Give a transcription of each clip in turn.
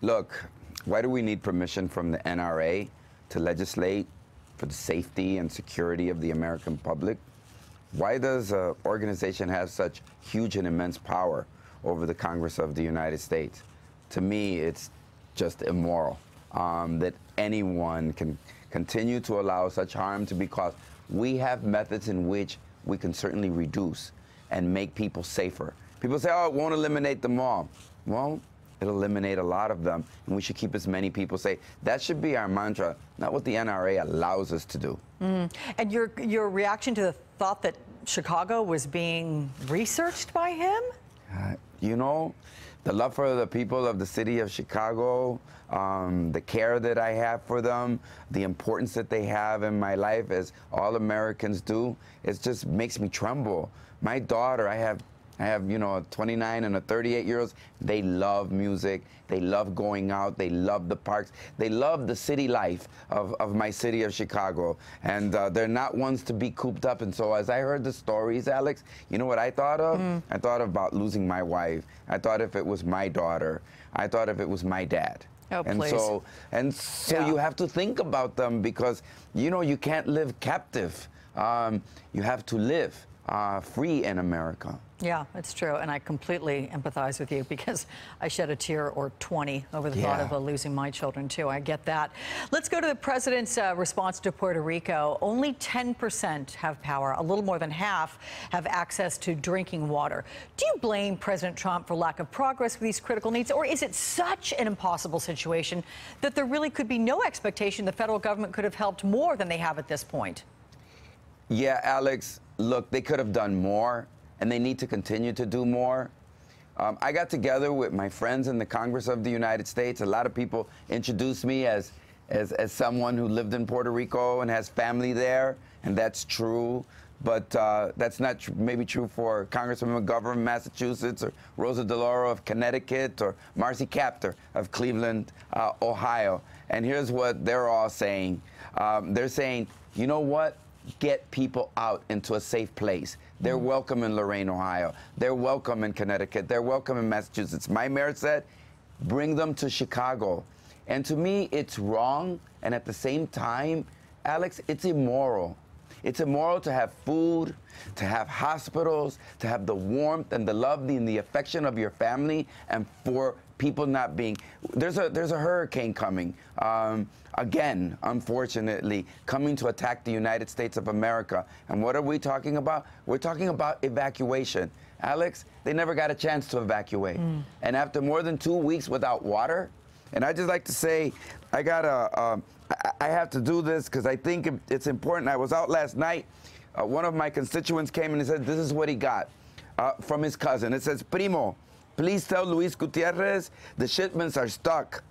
Look, why do we need permission from the NRA to legislate for the safety and security of the American public? Why does an organization have such huge and immense power over the Congress of the United States? To me, it's just immoral that anyone can continue to allow such harm to be caused. We have methods in which we can certainly reduce and make people safer. People say, oh, it won't eliminate them all. Well, it'll eliminate a lot of them, and we should keep as many people safe. That should be our mantra, not what the NRA allows us to do. And your reaction to the thought that Chicago was being researched by him? You know, the love for the people of the city of Chicago, the care that I have for them, the importance that they have in my life, as all Americans do, it just makes me tremble. My daughter, I have, you know, a 29 and a 38-year-olds. They love music. They love going out. They love the parks. They love the city life of my city of Chicago. And they're not ones to be cooped up. And so as I heard the stories, Alex, you know what I thought of? I thought about losing my wife. I thought if it was my daughter. I thought if it was my dad. Oh, please. And so you have to think about them, because, you know, you can't live captive. You have to live free in America. Yeah, it's true, and I completely empathize with you, because I shed a tear or 20 over the thought of losing my children too. I get that. Let's go to the president's response to Puerto Rico. Only 10% have power. A little more than half have access to drinking water. Do you blame President Trump for lack of progress with these critical needs, or is it such an impossible situation that there really could be no expectation the federal government could have helped more than they have at this point? Yeah, Alex, look, they could have done more, and they need to continue to do more. I got together with my friends in the Congress of the United States. A lot of people introduced me as someone who lived in Puerto Rico and has family there, and that's true. But that's not maybe true for Congresswoman McGovern of Massachusetts, or Rosa DeLauro of Connecticut, or Marcy Kaptur of Cleveland, Ohio. And here's what they're all saying. They're saying, you know what? Get people out into a safe place. They're welcome in Lorain, Ohio. They're welcome in Connecticut. They're welcome in Massachusetts. My mayor said, bring them to Chicago. And to me, it's wrong. And at the same time, Alex, it's immoral. It's immoral to have food, to have hospitals, to have the warmth and the love and the affection of your family, and for people not being. There's a hurricane coming, again, unfortunately, coming to attack the United States of America. And what are we talking about? We're talking about evacuation. Alex, they never got a chance to evacuate. And after more than 2 weeks without water, and I just like to say, I have to do this because I think it's important. I was out last night. One of my constituents came and said, this is what he got from his cousin. It says, Primo, please tell Luis Gutierrez the shipments are stuck.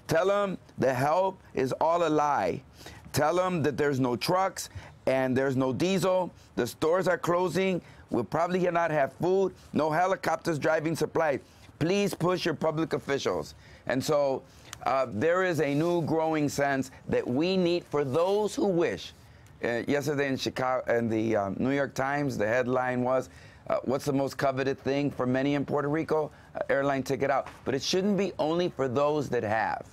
Tell him the help is all a lie. Tell him that there's no trucks and there's no diesel. The stores are closing. We'll probably not have food. No helicopters driving supplies. Please push your public officials. And so there is a new growing sense that we need, for those who wish. Yesterday in Chicago, in the New York Times, the headline was, what's the most coveted thing for many in Puerto Rico? Airline ticket out. But it shouldn't be only for those that have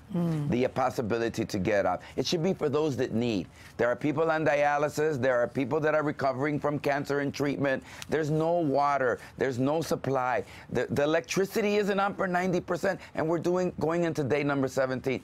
the possibility to get out. It should be for those that need. There are people on dialysis. There are people that are recovering from cancer and treatment. There's no water. There's no supply. The electricity isn't on for 90%, and we're going into day number 17.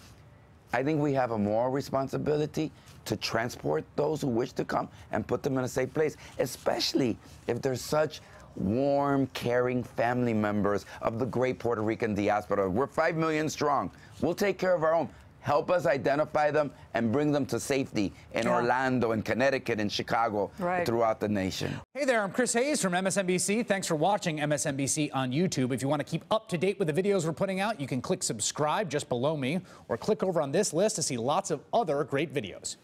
I think we have a moral responsibility to transport those who wish to come and put them in a safe place, especially if there's such warm, caring family members of the great Puerto Rican diaspora. We're 5 million strong. We'll take care of our own. Help us identify them and bring them to safety in Orlando, in Connecticut, in Chicago, throughout the nation. Hey there, I'm Chris Hayes from MSNBC. Thanks for watching MSNBC on YouTube. If you want to keep up to date with the videos we're putting out, you can click subscribe just below me, or click over on this list to see lots of other great videos.